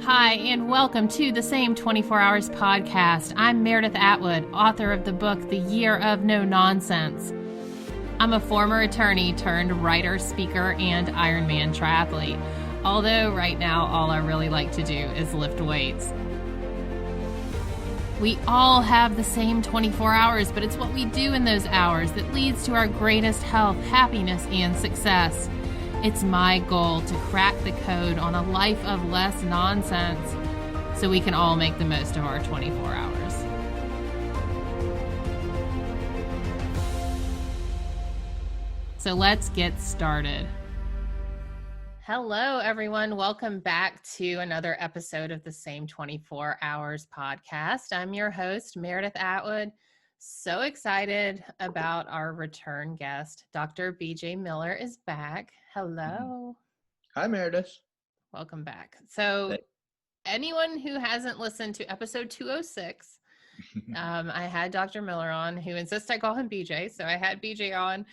Hi, and welcome to the Same 24 Hours podcast. I'm Meredith Atwood, author of the book, The Year of No Nonsense. I'm a former attorney turned writer, speaker, and Ironman triathlete. Although right now, all I really like to do is lift weights. We all have the same 24 hours, but it's what we do in those hours that leads to our greatest health, happiness, and success. It's my goal to crack the code on a life of less nonsense so we can all make the most of our 24 hours. So let's get started. Hello, everyone. Welcome back to another episode of the Same 24 Hours podcast. I'm your host, Meredith Atwood. So excited about our return guest. Dr. BJ Miller is back. Hello. Hi, Meredith. Welcome back. So anyone who hasn't listened to episode 206, I had Dr. Miller on, who insists I call him BJ. So I had BJ on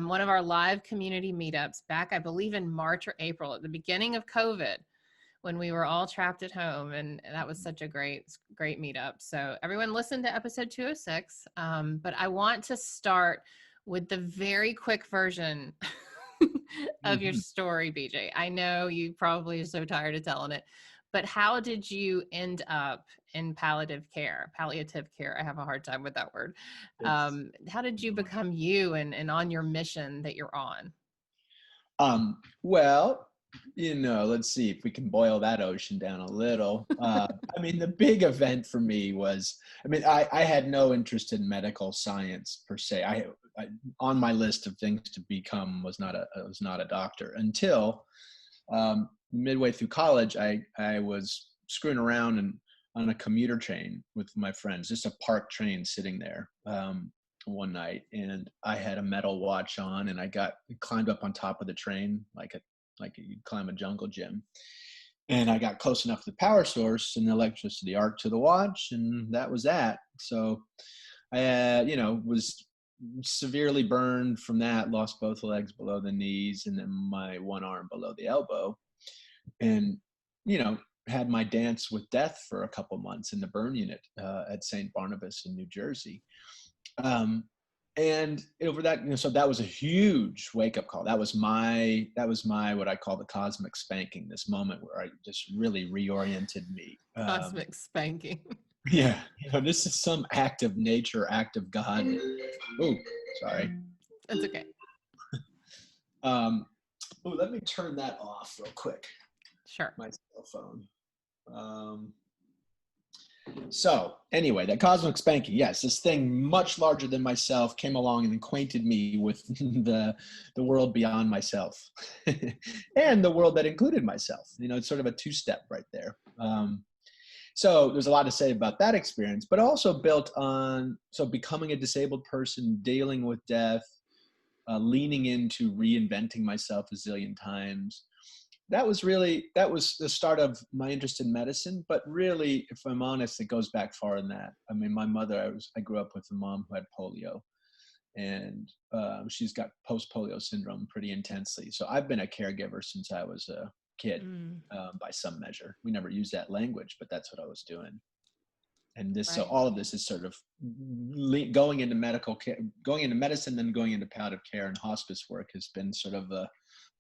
one of our live community meetups back, I believe, in March or April at the beginning of COVID, when we were all trapped at home. And that was such a great meetup. So everyone listen to episode 206. But I want to start with the very quick version of your story, BJ. I know you probably are so tired of telling it, but how did you end up in palliative care? Palliative care. I have a hard time with that word. How did you become you and on your mission that you're on? Well, let's see if we can boil that ocean down a little. The big event for me was, I had no interest in medical science per se. I on my list of things to become was not a doctor until midway through college. I was screwing around on a commuter train with my friends, just a park train sitting there one night, and I had a metal watch on, and I climbed up on top of the train like you'd climb a jungle gym, and I got close enough to the power source and the electricity arc to the watch, and that was that. So I was severely burned from that, lost both legs below the knees and then my one arm below the elbow, and had my dance with death for a couple months in the burn unit at St. Barnabas in New Jersey. And over that, so that was a huge wake-up call. That was my what I call the cosmic spanking, this moment where I just really reoriented me. Cosmic spanking. Yeah, this is some act of nature, act of God. Oh, sorry. That's okay. Let me turn that off real quick. Sure. My cell phone. So anyway, that cosmic spanking, yes, this thing much larger than myself came along and acquainted me with the world beyond myself and the world that included myself. It's sort of a two-step right there. So there's a lot to say about that experience, but also built on, becoming a disabled person, dealing with death, leaning into reinventing myself a zillion times. That was the start of my interest in medicine. But really, if I'm honest, it goes back far in that. My mother, I grew up with a mom who had polio, and she's got post-polio syndrome pretty intensely. So I've been a caregiver since I was a kid, by some measure. We never used that language, but that's what I was doing. And this, right. So all of this is sort of going into medical care, going into medicine, then going into palliative care and hospice work has been sort of a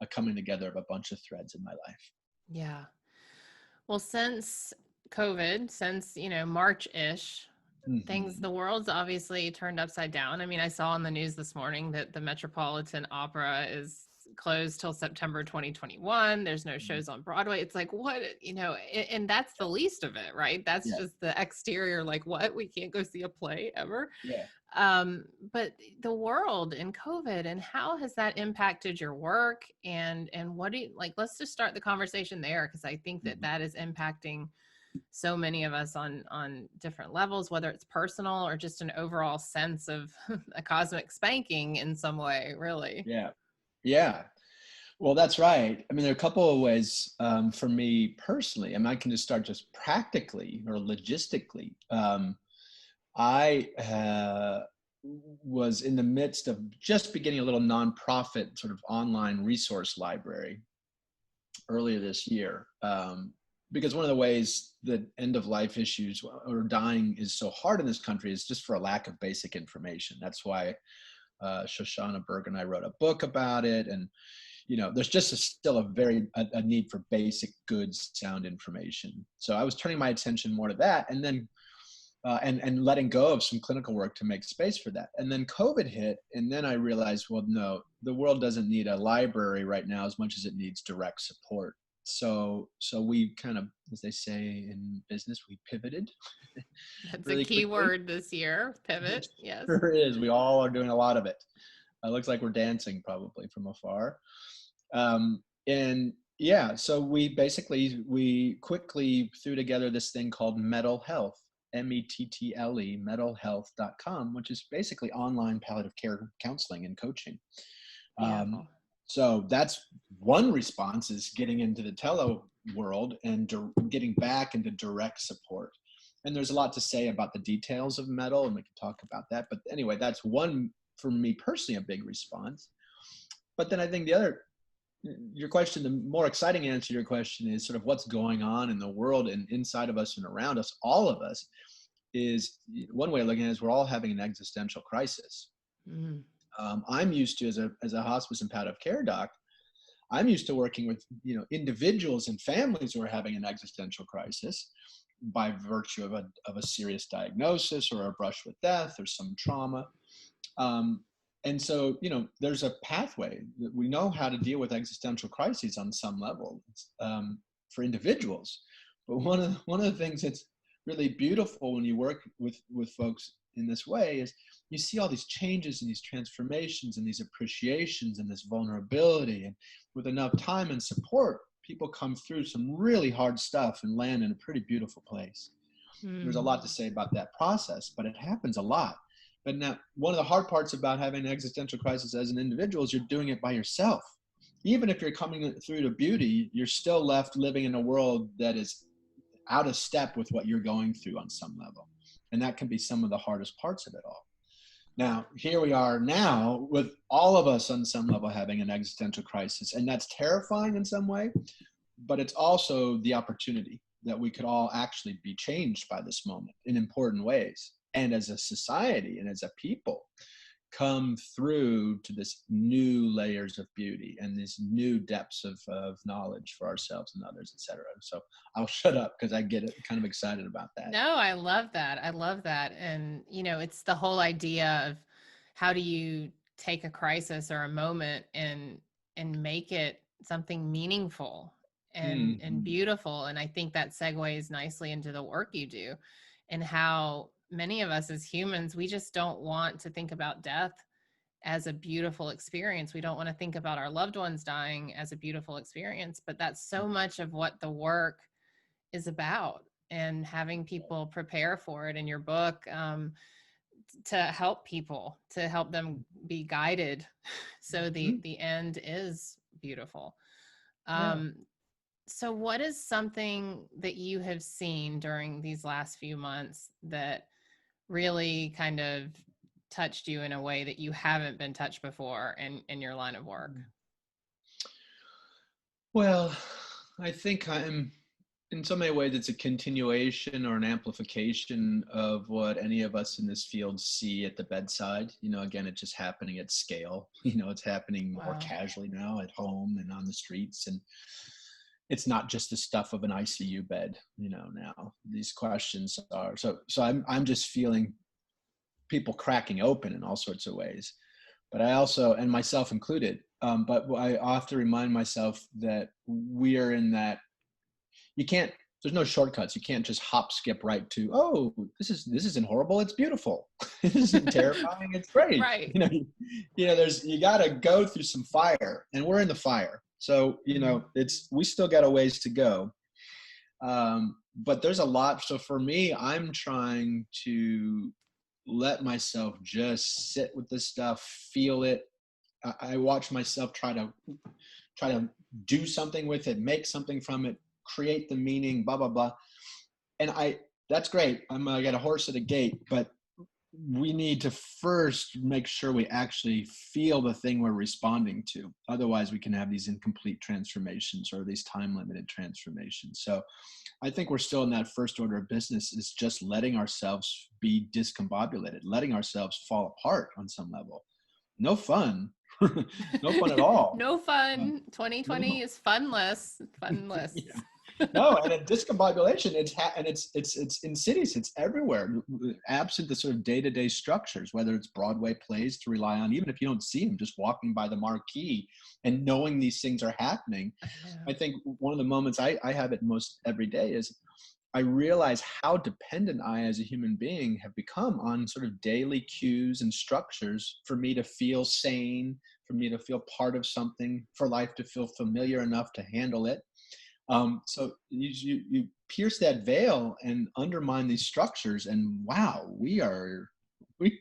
coming together of a bunch of threads in my life. Yeah. Well, since COVID, since, March-ish, the world's obviously turned upside down. I saw on the news this morning that the Metropolitan Opera is closed till September 2021. There's no shows on Broadway. It's like, what, and that's the least of it, right? That's just the exterior, like, what? We can't go see a play ever. Yeah. But the world and COVID, and how has that impacted your work? And what do you, let's just start the conversation there, because I think that is impacting so many of us on different levels, whether it's personal or just an overall sense of a cosmic spanking in some way, really. Yeah. Well, that's right. There are a couple of ways for me personally. I can just start just practically or logistically. I was in the midst of just beginning a little nonprofit sort of online resource library earlier this year. because one of the ways that end of life issues or dying is so hard in this country is just for a lack of basic information. That's why Shoshana Berg and I wrote a book about it. And, there's just still a need for basic, good, sound information. So I was turning my attention more to that, and then and letting go of some clinical work to make space for that. And then COVID hit, and then I realized, well, no, the world doesn't need a library right now as much as it needs direct support. So we kind of, as they say in business, we pivoted. That's really a key quickly. word this year, pivot. Yes. Sure is. We all are doing a lot of it. It looks like we're dancing probably from afar. And yeah, so we quickly threw together this thing called Mettle Health, METTLE, mettlehealth.com, which is basically online palliative care counseling and coaching. So that's one response, is getting into the tele world and getting back into direct support. And there's a lot to say about the details of Mettle, and we can talk about that. But anyway, that's one, for me personally, a big response. But then I think your question, the more exciting answer to your question is sort of what's going on in the world and inside of us and around us, all of us, is one way of looking at it is we're all having an existential crisis. Mm. I'm used to, as a hospice and palliative care doc, I'm used to working with, individuals and families who are having an existential crisis by virtue of a serious diagnosis or a brush with death or some trauma. And so, there's a pathway that we know how to deal with existential crises on some level for individuals. But one of the things that's really beautiful when you work with folks in this way is you see all these changes and these transformations and these appreciations and this vulnerability. And with enough time and support, people come through some really hard stuff and land in a pretty beautiful place. There's a lot to say about that process, but it happens a lot. But now, one of the hard parts about having an existential crisis as an individual is you're doing it by yourself. Even if you're coming through to beauty, you're still left living in a world that is out of step with what you're going through on some level. And that can be some of the hardest parts of it all. Now, here we are now with all of us on some level having an existential crisis. And that's terrifying in some way, but it's also the opportunity that we could all actually be changed by this moment in important ways. And as a society and as a people, come through to this new layers of beauty and these new depths of knowledge for ourselves and others, et cetera. So I'll shut up because I get kind of excited about that. No, I love that. I love that. And, it's the whole idea of how do you take a crisis or a moment and make it something meaningful and beautiful. And I think that segues nicely into the work you do and how many of us as humans, we just don't want to think about death as a beautiful experience. We don't want to think about our loved ones dying as a beautiful experience, but that's so much of what the work is about, and having people prepare for it in your book to help people, to help them be guided so the end is beautiful. So what is something that you have seen during these last few months that really kind of touched you in a way that you haven't been touched before in your line of work? Well, I think in so many ways, it's a continuation or an amplification of what any of us in this field see at the bedside. Again, it's just happening at scale. It's happening more casually now at home and on the streets. And it's not just the stuff of an ICU bed, now these questions are, so I'm just feeling people cracking open in all sorts of ways, but I also, and myself included, but I often remind myself that we are in that, there's no shortcuts. You can't just hop, skip right to, oh, this isn't horrible. It's beautiful. This isn't terrifying. It's great. Right. You got to go through some fire, and we're in the fire. So, we still got a ways to go. But there's a lot. So for me, I'm trying to let myself just sit with this stuff, feel it. I watch myself try to do something with it, make something from it, create the meaning, blah, blah, blah. And that's great. I got a horse at a gate, but we need to first make sure we actually feel the thing we're responding to. Otherwise, we can have these incomplete transformations or these time-limited transformations. So I think we're still in that first order of business, is just letting ourselves be discombobulated, letting ourselves fall apart on some level. No fun. No fun at all. No fun. 2020 no. is funless. Funless. Yeah. No, and a discombobulation, it's insidious. It's everywhere. Absent the sort of day-to-day structures, whether it's Broadway plays to rely on, even if you don't see them, just walking by the marquee and knowing these things are happening. I think one of the moments I have it most every day is I realize how dependent I, as a human being, have become on sort of daily cues and structures for me to feel sane, for me to feel part of something, for life to feel familiar enough to handle it. So you pierce that veil and undermine these structures, and wow, we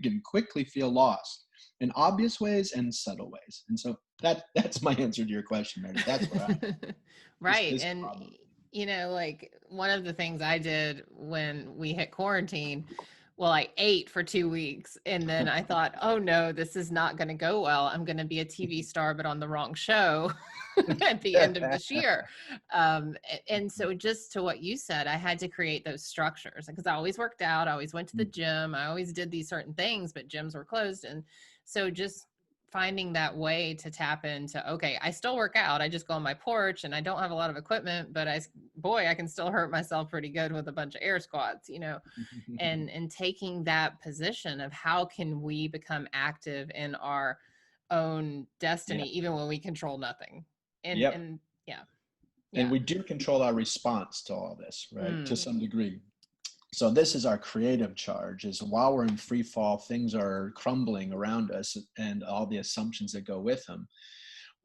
can quickly feel lost in obvious ways and subtle ways. And so that's my answer to your question, Meredith. That's what I right. this And problem. like one of the things I did when we hit quarantine, well, I ate for 2 weeks and then I thought, oh no, this is not going to go well. I'm going to be a TV star, but on the wrong show at the end of this year. And so just to what you said, I had to create those structures because I always worked out. I always went to the gym. I always did these certain things, but gyms were closed. And so just finding that way to tap into, okay, I still work out. I just go on my porch and I don't have a lot of equipment, but I can still hurt myself pretty good with a bunch of air squats, and taking that position of how can we become active in our own destiny, even when we control nothing. And yeah. And we do control our response to all this, right? To some degree. So this is our creative charge, is while we're in free fall, things are crumbling around us and all the assumptions that go with them.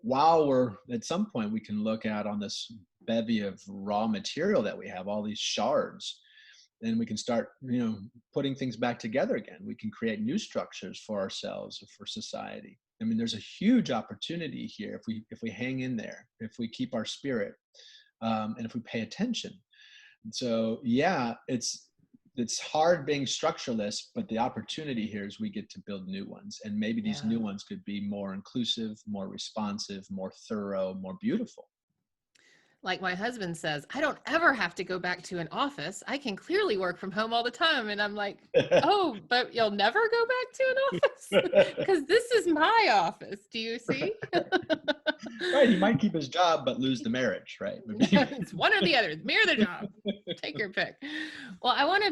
While we're, at some point, we can look at on this bevy of raw material that we have, all these shards, and we can start, putting things back together again. We can create new structures for ourselves, for society. I mean, there's a huge opportunity here if we hang in there, if we keep our spirit, and if we pay attention. So yeah, it's hard being structureless, but the opportunity here is we get to build new ones, and maybe these new ones could be more inclusive, more responsive, more thorough, more beautiful. Like my husband says, I don't ever have to go back to an office. I can clearly work from home all the time. And I'm like, oh, but you'll never go back to an office? Because this is my office. Do you see? Right. He might keep his job, but lose the marriage, right? It's one or the other. Mirror the job. Take your pick. Well, I want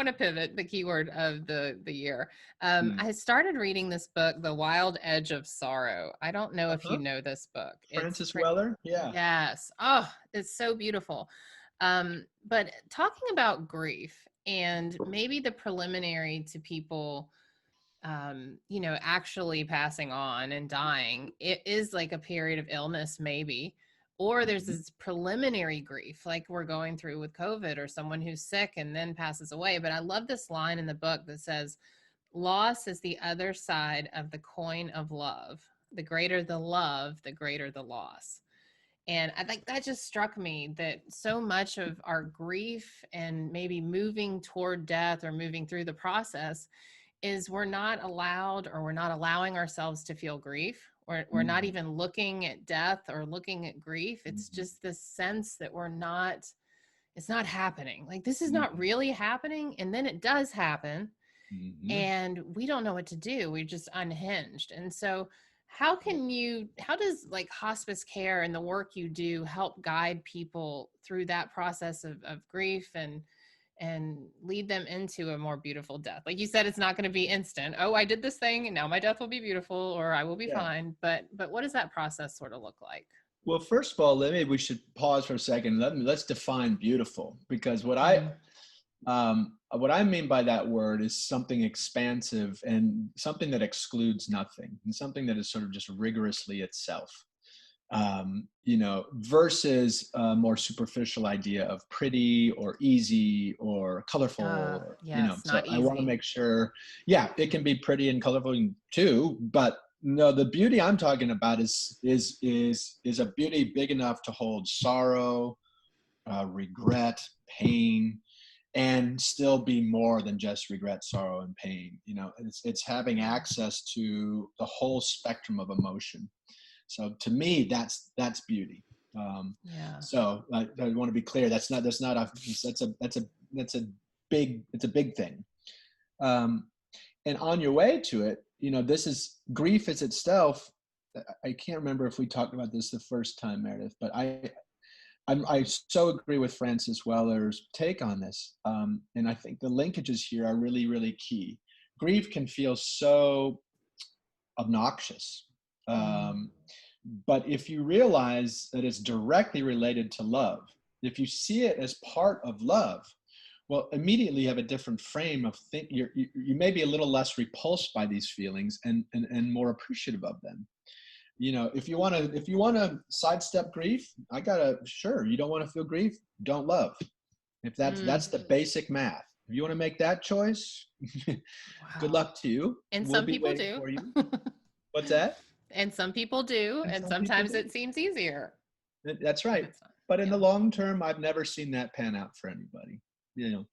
to pivot, the keyword of the year. I started reading this book, The Wild Edge of Sorrow. I don't know if you know this book. Francis Weller? Yeah. Yes. Oh, it's so beautiful. But talking about grief and maybe the preliminary to people actually passing on and dying, it is like a period of illness, maybe, or there's this preliminary grief like we're going through with COVID, or someone who's sick and then passes away. But I love this line in the book that says, loss is the other side of the coin of love. The greater the love, the greater the loss. And I think that just struck me, that so much of our grief and maybe moving toward death or moving through the process is we're not allowed, or we're not allowing ourselves to feel grief. We're not even looking at death or looking at grief. It's just this sense that it's not happening. Like, this is not really happening. And then it does happen. And we don't know what to do. We're just unhinged. And so how does like hospice care and the work you do help guide people through that process of grief and lead them into a more beautiful death? Like you said, it's not going to be instant. Oh, I did this thing and now my death will be beautiful, or I will be fine. But what does that process sort of look like? Well, first of all, maybe we should pause for a second. Let's define beautiful, because what I mean by that word is something expansive and something that excludes nothing, and something that is sort of just rigorously itself. Versus a more superficial idea of pretty or easy or colorful. So I want to make sure, it can be pretty and colorful too, but no, the beauty I'm talking about is a beauty big enough to hold sorrow, regret, pain, and still be more than just regret, sorrow, and pain. You know, it's having access to the whole spectrum of emotion. So to me, that's beauty. Yeah. So I want to be clear. That's a big thing. And on your way to it, you know, grief is itself. I can't remember if we talked about this the first time, Meredith, but I so agree with Francis Weller's take on this. And I think the linkages here are really, really key. Grief can feel so obnoxious. But if you realize that it's directly related to love, if you see it as part of love, well, immediately you have a different frame of you may be a little less repulsed by these feelings and more appreciative of them. You know, if you want to sidestep grief, sure, you don't want to feel grief, don't love. If that's the basic math. If you want to make that choice, Wow. Good luck to you. And we'll some people do. For you. What's that? And some people do, and sometimes it seems easier. That's right. But in the long term, I've never seen that pan out for anybody. You know,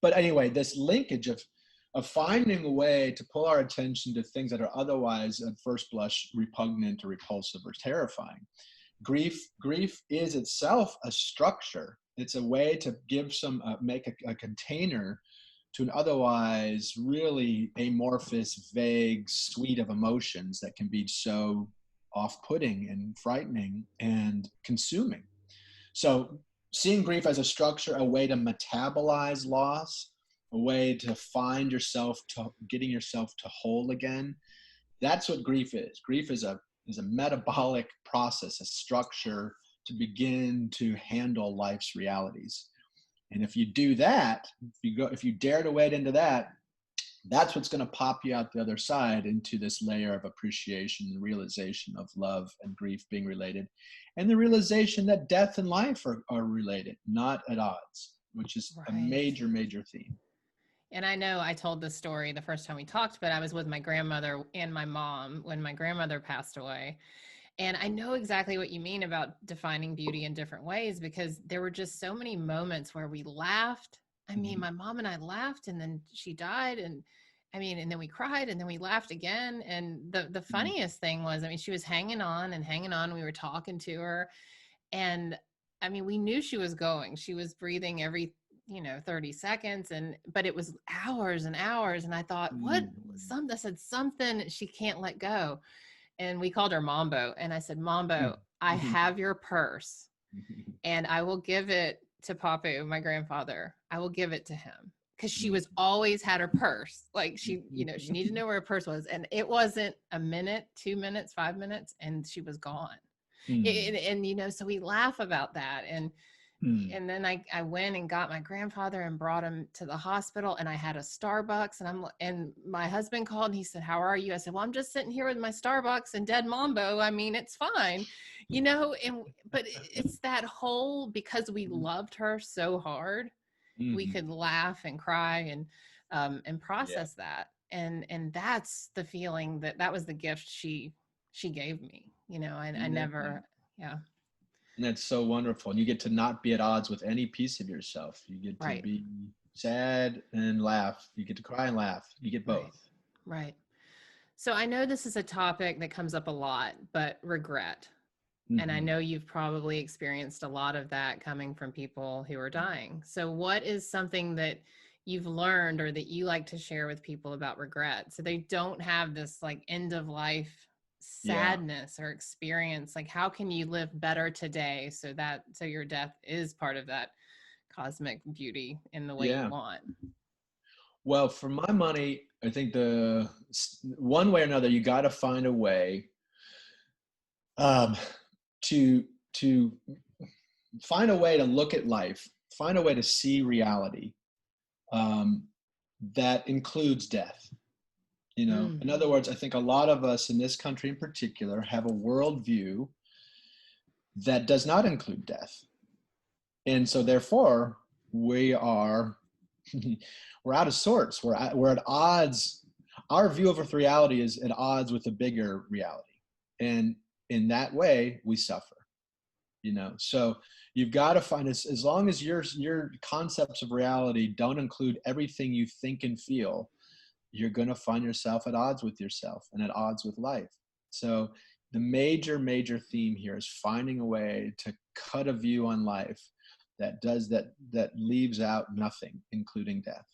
but anyway, this linkage of finding a way to pull our attention to things that are otherwise at first blush repugnant or repulsive or terrifying. Grief is itself a structure. It's a way to give make a container to an otherwise really amorphous, vague suite of emotions that can be so off-putting and frightening and consuming. So seeing grief as a structure, a way to metabolize loss, a way to find yourself, to getting yourself to whole again. That's what grief is. Grief is a metabolic process, a structure to begin to handle life's realities. And if you do that, if you dare to wade into that, that's what's going to pop you out the other side into this layer of appreciation and realization of love and grief being related, and the realization that death and life are related, not at odds, which is a major, major theme. And I know I told this story the first time we talked, but I was with my grandmother and my mom when my grandmother passed away. And I know exactly what you mean about defining beauty in different ways, because there were just so many moments where we laughed. I mean, my mom and I laughed, and then she died, and and then we cried, and then we laughed again. And the funniest thing was, she was hanging on and hanging on. We were talking to her, and we knew she was going. She was breathing every 30 seconds, but it was hours and hours. And I thought, I said something, she can't let go. And we called her Mambo. And I said, Mambo, I have your purse, and I will give it to Papu, my grandfather. I will give it to him. Because she was always had her purse. Like she needed to know where her purse was. And it wasn't a minute, 2 minutes, 5 minutes, and she was gone. So we laugh about that. And then I went and got my grandfather and brought him to the hospital, and I had a Starbucks, and my husband called and he said, how are you? I said, well, I'm just sitting here with my Starbucks and dead Mambo. It's fine, but it's that whole, because we loved her so hard, we could laugh and cry and process that. And that's the feeling that was the gift she gave me, I never. And that's so wonderful. And you get to not be at odds with any piece of yourself. You get to be sad and laugh. You get to cry and laugh. You get both. Right. So I know this is a topic that comes up a lot, but regret. And I know you've probably experienced a lot of that coming from people who are dying. So what is something that you've learned or that you like to share with people about regret, so they don't have this like end of life sadness or experience? Like, how can you live better today so your death is part of that cosmic beauty in the way you want? Well, for my money, I think the one way or another, you got to find a way to find a way to look at life, find a way to see reality that includes death. In other words, I think a lot of us in this country in particular have a worldview that does not include death. And so therefore we're out of sorts. We're at odds. Our view of reality is at odds with a bigger reality. And in that way we suffer, so You've got to find, as long as your concepts of reality don't include everything you think and feel, you're going to find yourself at odds with yourself and at odds with life. So the major theme here is finding a way to cut a view on life that leaves out nothing, including death.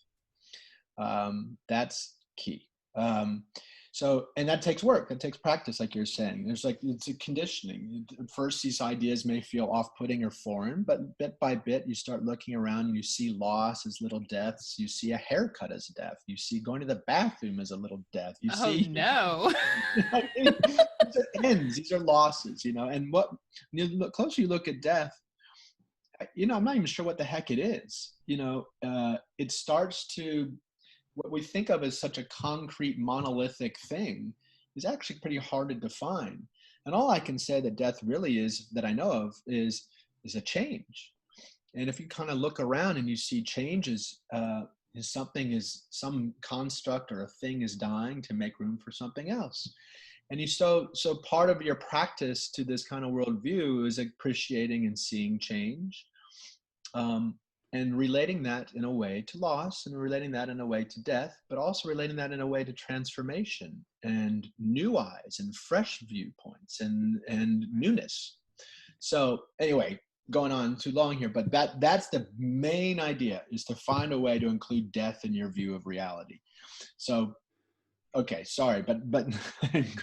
That's key. And that takes work. That takes practice, like you're saying. It's a conditioning. At first, these ideas may feel off-putting or foreign, but bit by bit, you start looking around and you see loss as little deaths. You see a haircut as a death. You see going to the bathroom as a little death. You see, no. These are ends. These are losses, And the closer you look at death, I'm not even sure what the heck it is. It starts to, what we think of as such a concrete monolithic thing is actually pretty hard to define. And all I can say that death really is, that I know of, is a change. And if you kind of look around and you see changes, some construct or a thing is dying to make room for something else. And so part of your practice to this kind of worldview is appreciating and seeing change. And relating that in a way to loss, and relating that in a way to death, but also relating that in a way to transformation and new eyes and fresh viewpoints and newness. So anyway, going on too long here, but that's the main idea, is to find a way to include death in your view of reality. So, okay, sorry, but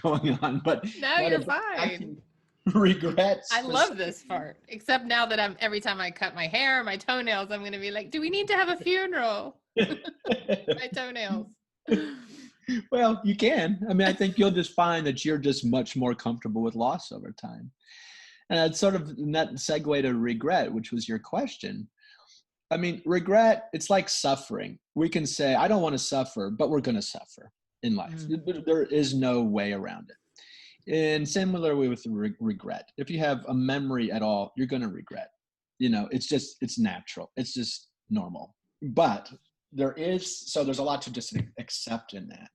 going on, but no, you're fine. Regrets. I love this part, except now that every time I cut my hair, my toenails, I'm going to be like, do we need to have a funeral? My toenails. Well, you can. I mean, I think you'll just find that you're just much more comfortable with loss over time. And that's sort of that segue to regret, which was your question. I mean, regret, it's like suffering. We can say, I don't want to suffer, but we're going to suffer in life. Mm-hmm. There is no way around it. And similarly with regret, if you have a memory at all, you're going to regret. It's natural. It's just normal. But there's a lot to just accept in that.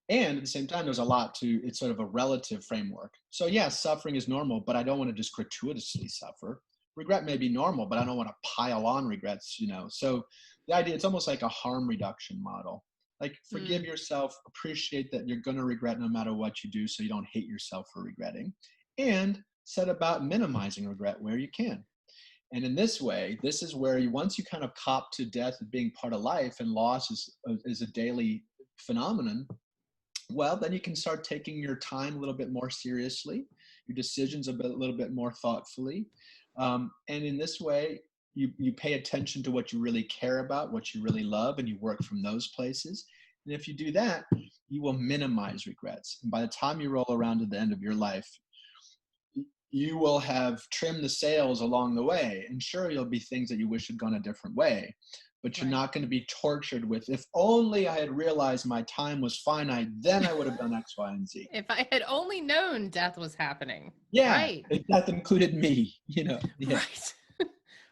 And at the same time, it's sort of a relative framework. So yes, suffering is normal, but I don't want to just gratuitously suffer. Regret may be normal, but I don't want to pile on regrets, So the idea, it's almost like a harm reduction model. Like, forgive yourself, appreciate that you're going to regret no matter what you do, so you don't hate yourself for regretting, and set about minimizing regret where you can. And in this way, this is where once you kind of cop to death as being part of life and loss is a daily phenomenon, well, then you can start taking your time a little bit more seriously, your decisions a little bit more thoughtfully. And in this way, you pay attention to what you really care about, what you really love, and you work from those places. And if you do that, you will minimize regrets. And by the time you roll around to the end of your life, you will have trimmed the sails along the way. And sure, you'll be things that you wish had gone a different way, but you're not going to be tortured with, if only I had realized my time was finite, then I would have done X, Y, and Z. If I had only known death was happening. Yeah, right. If death included me, Yeah. Right.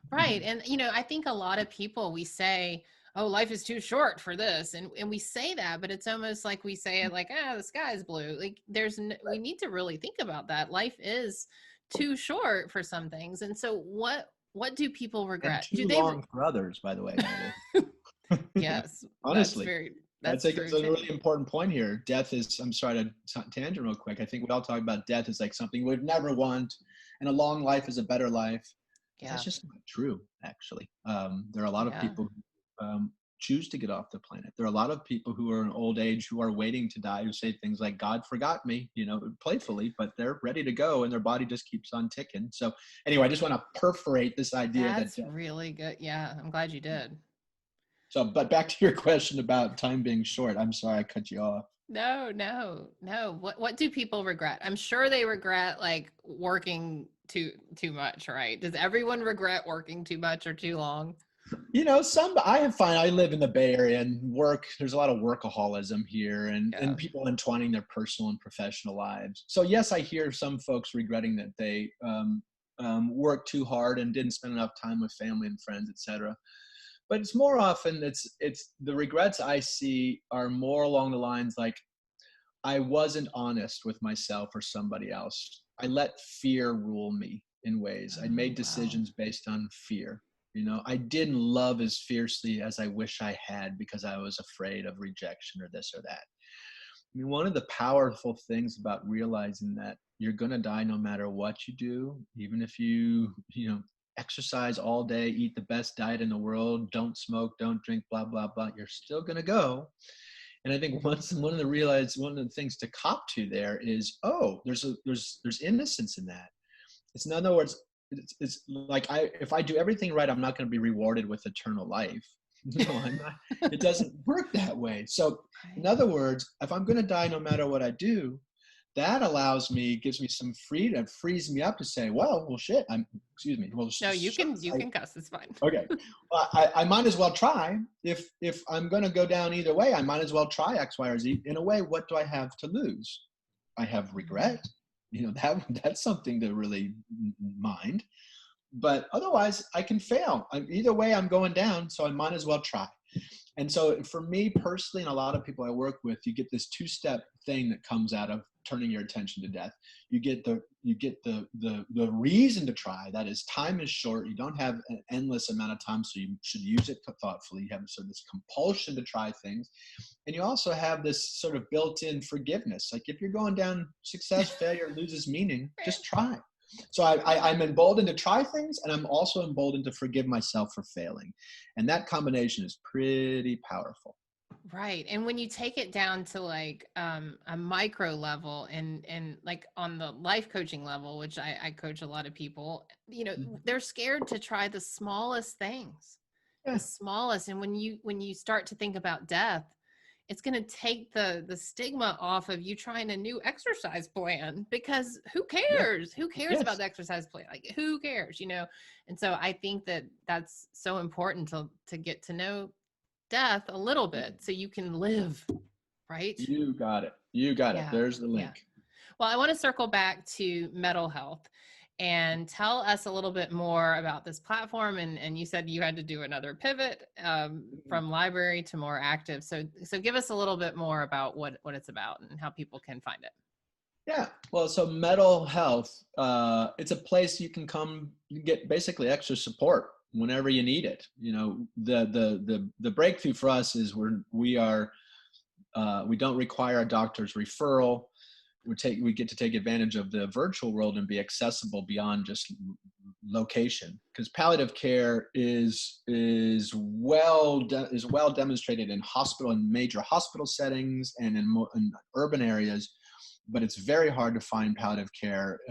Right. And, I think a lot of people, we say, oh, life is too short for this. And we say that, but it's almost like we say it like, the sky's blue. Like we need to really think about that. Life is too short for some things. And so what do people regret? And too long for others, by the way. Yes. Honestly. That's a really important point here. Death is, I'm sorry to tangent real quick. I think we all talk about death as like something we'd never want. And a long life is a better life. Yeah. That's just not true, actually. There are a lot of people who choose to get off the planet. There are a lot of people who are in old age who are waiting to die, who say things like, God forgot me, playfully, but they're ready to go and their body just keeps on ticking. So anyway, I just want to perforate this idea. That's really good. Yeah, I'm glad you did. So, but back to your question about time being short. I'm sorry I cut you off. No. What do people regret? I'm sure they regret like working too much, right? Does everyone regret working too much or too long? I live in the Bay Area and there's a lot of workaholism here and people entwining their personal and professional lives. So yes, I hear some folks regretting that they worked too hard and didn't spend enough time with family and friends, etc. But it's more often it's the regrets I see are more along the lines like, I wasn't honest with myself or somebody else. I let fear rule me in ways. I Oh, made wow. decisions based on fear. You know, I didn't love as fiercely as I wish I had because I was afraid of rejection or this or that. I mean, one of the powerful things about realizing that you're going to die no matter what you do, even if you know, exercise all day, eat the best diet in the world, don't smoke, don't drink, blah, blah, blah, you're still going to go. And I think one of the things to cop to there is, oh, there's innocence in that. It's in other words, it's like if I do everything right, I'm not going to be rewarded with eternal life. No, I'm not. It doesn't work that way. So, in Right. other words, if I'm going to die no matter what I do, that gives me some freedom, frees me up to say, well, shit. Excuse me. Well, No, you can cuss. It's fine. okay. Well, I might as well try. If I'm going to go down either way, I might as well try X, Y, or Z. In a way, what do I have to lose? I have regret. You know, that's something to really mind. But otherwise, I can fail. Either way, I'm going down, so I might as well try. And so for me personally, and a lot of people I work with, you get this two-step thing that comes out of turning your attention to death. You get the reason to try. That is, time is short. You don't have an endless amount of time, so you should use it thoughtfully. You have sort of this compulsion to try things. And you also have this sort of built-in forgiveness. Like if you're going down, success, failure loses meaning, just try. So I'm emboldened to try things, and I'm also emboldened to forgive myself for failing. And that combination is pretty powerful. Right. And when you take it down to like a micro level and like on the life coaching level, which I coach a lot of people, you know, Mhm. they're scared to try the smallest things, the Yeah. smallest. And when you start to think about death, it's going to take the stigma off of you trying a new exercise plan, because who Yeah. cares? Who cares about Yes. the exercise plan? Like who cares, you know? And so I think that that's so important to get to know death a little Yeah. bit so you can live, right? You got it. You got it. Yeah. There's the Yeah. link. Well, I want to circle back to Mettle Health and tell us a little bit more about this platform. And you said you had to do another pivot from library to more active. So give us a little bit more about what it's about and how people can find it. Yeah. Well, so Mettle Health, it's a place you can come get basically extra support whenever you need it. You know, the breakthrough for us is we don't require a doctor's referral. We get to take advantage of the virtual world and be accessible beyond just location, because palliative care is well demonstrated in major hospital settings and in urban areas, but it's very hard to find palliative care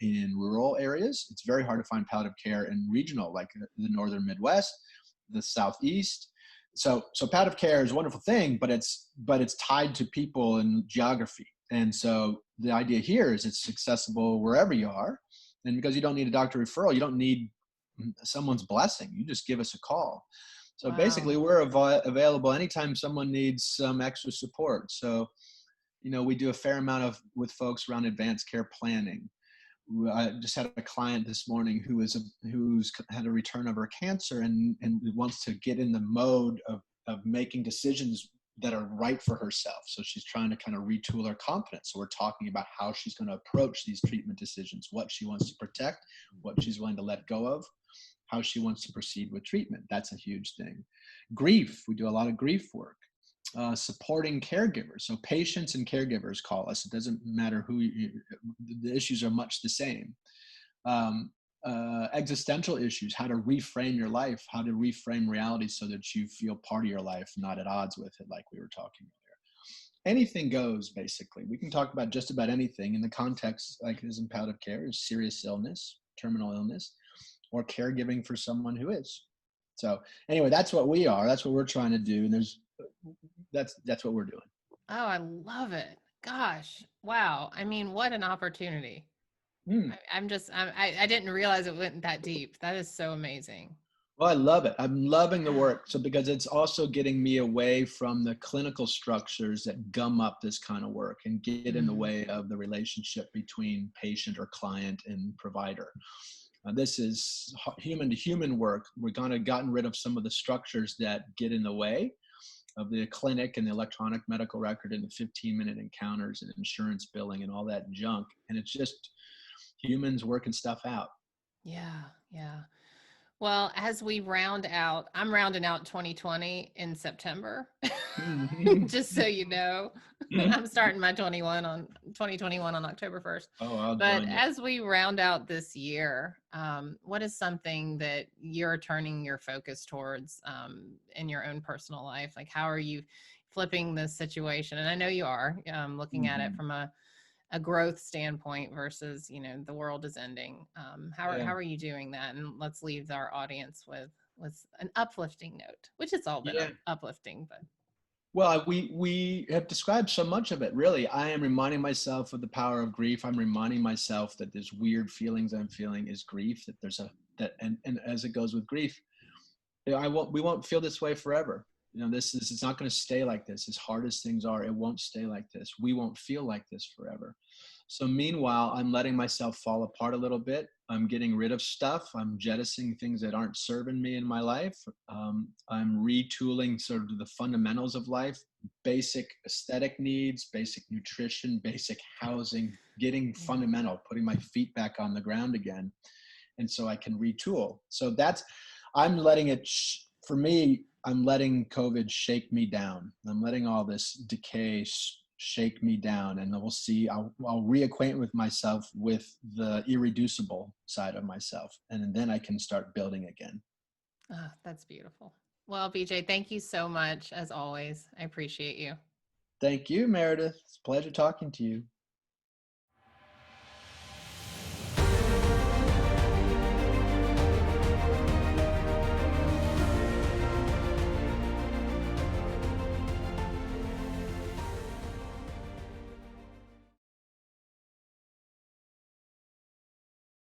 in rural areas. It's very hard to find palliative care in regional, like the northern Midwest, the Southeast. So palliative care is a wonderful thing, but it's tied to people and geography. And so the idea here is it's accessible wherever you are. And because you don't need a doctor referral, you don't need someone's blessing. You just give us a call. So Wow. basically, we're available anytime someone needs some extra support. So, you know, we do a fair amount with folks around advanced care planning. I just had a client this morning who's had a return of her cancer and wants to get in the mode of making decisions that are right for herself. So she's trying to kind of retool her confidence. So we're talking about how she's going to approach these treatment decisions, what she wants to protect, what she's willing to let go of, how she wants to proceed with treatment. That's a huge thing. Grief, we do a lot of grief work. Supporting caregivers. So patients and caregivers call us. It doesn't matter the issues are much the same. Existential issues, how to reframe your life, how to reframe reality so that you feel part of your life, not at odds with it, like we were talking earlier. Anything goes, basically. We can talk about just about anything in the context, like is in palliative care, is serious illness, terminal illness, or caregiving for someone who is. So anyway, that's what we are. That's what we're trying to do. And that's what we're doing. Oh, I love it. Gosh. Wow. I mean, what an opportunity. Mm. I didn't realize it went that deep. That is so amazing. Well, I love it. I'm loving the Yeah. work. So because it's also getting me away from the clinical structures that gum up this kind of work and get in the way of the relationship between patient or client and provider. This is human to human work. We're gotten rid of some of the structures that get in the way of the clinic and the electronic medical record and the 15-minute encounters and insurance billing and all that junk. And it's just humans working stuff out. Yeah. Yeah. Well, as we round out, I'm rounding out 2020 in September. Just so you know, I'm starting my 2021 on October 1st. Oh, I'll But join you. as we round out this year, what is something that you're turning your focus towards in your own personal life? Like, how are you flipping this situation? And I know you are looking at it from a growth standpoint versus, the world is ending. How Yeah. are you doing that? And let's leave our audience with an uplifting note, which it's all been Yeah. uplifting, but. Well, we have described so much of it, really. I am reminding myself of the power of grief. I'm reminding myself that this weird feelings I'm feeling is grief, that there's and as it goes with grief, we won't feel this way forever. This is, it's not going to stay like this. As hard as things are, it won't stay like this. We won't feel like this forever. So meanwhile, I'm letting myself fall apart a little bit. I'm getting rid of stuff. I'm jettisoning things that aren't serving me in my life. I'm retooling sort of the fundamentals of life, basic aesthetic needs, basic nutrition, basic housing, getting Yeah. fundamental, putting my feet back on the ground again. And so I can retool. So I'm letting it, for me, I'm letting COVID shake me down. I'm letting all this decay shake me down, and we'll see. I'll reacquaint with myself with the irreducible side of myself, and then I can start building again. Oh, that's beautiful. Well, BJ, thank you so much as always. I appreciate you. Thank you, Meredith. It's a pleasure talking to you.